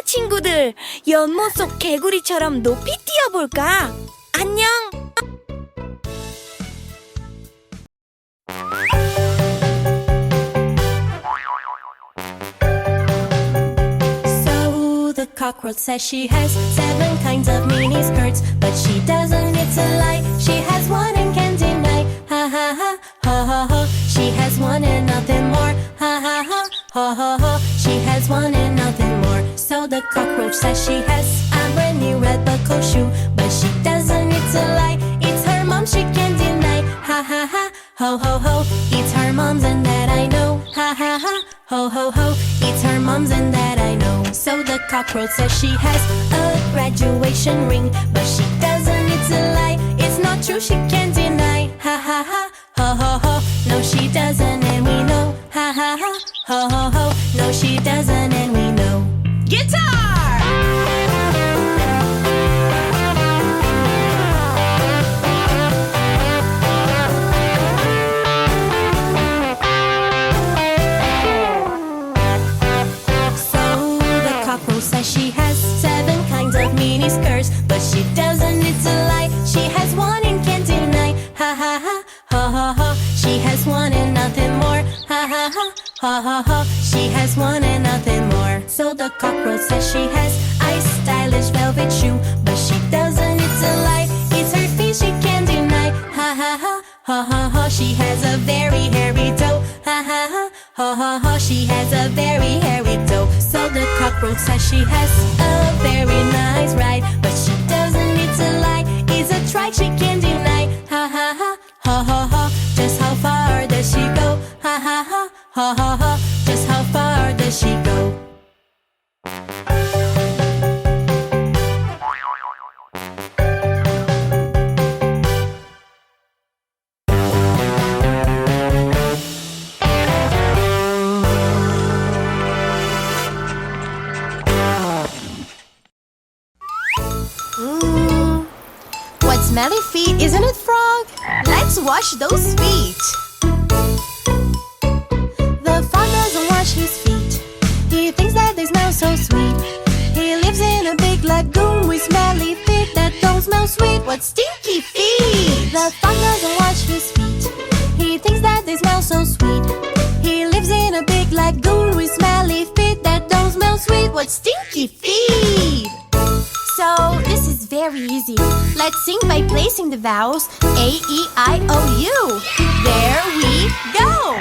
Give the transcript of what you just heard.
친구들, 연못 속 개구리처럼 높이 뛰어볼까? 안녕! So the cockroach says she has 7 kinds of mini skirts, but she doesn't, it's a lie. She has one and can't deny. Ha ha ha, ha ha ha. She has one and nothing more. Ha ha ha, ha ha ha. She has one and nothing more. So the cockroach says she has a brand new red buckle shoe, but she doesn't, it's a lie. It's her mom, she can't deny. Ha ha ha, ho ho ho. It's her mom's and that I know. Ha ha ha, ho ho ho. It's her mom's and that I know. So the cockroach says she has a graduation ring, but she doesn't, it's a lie. It's not true, she can't deny. Ha ha ha, ho ho ho. No, she doesn't, and we know. Ha ha ha, ho ho ho. No, she doesn't, and we know. Guitar! Says she has 7 kinds of mini skirts, but she doesn't, it's a lie. She has one and can't deny. Ha ha ha, ha ha ha. She has one and nothing more. Ha ha ha, ha ha ha. She has one and nothing more. So the cockroach says she has a stylish velvet shoe, but she doesn't, it's a lie. It's her feet, she can't deny. Ha ha ha, ha ha ha. She has a very hairy toe. Ha ha ha, ha ha ha. She has a very hairy toe. So the cockroach says she has a very nice ride, but she doesn't, it's a lie. It's a try, she can't deny. Ha ha ha, ha ha ha. Just how far does she go? Ha ha ha, ha ha ha. Just how far does she go? What smelly feet, isn't it, frog? Let's wash those feet. The frog doesn't wash his feet. He thinks that they smell so sweet. He lives in a big lagoon with smelly feet that don't smell sweet. What stinky feet! The frog doesn't wash his feet. He thinks that they smell so sweet. He lives in a big lagoon with smelly feet that don't smell sweet. What stinky feet! So, this is very easy. Let's sing by placing the vowels A, E, I, O, U. There we go!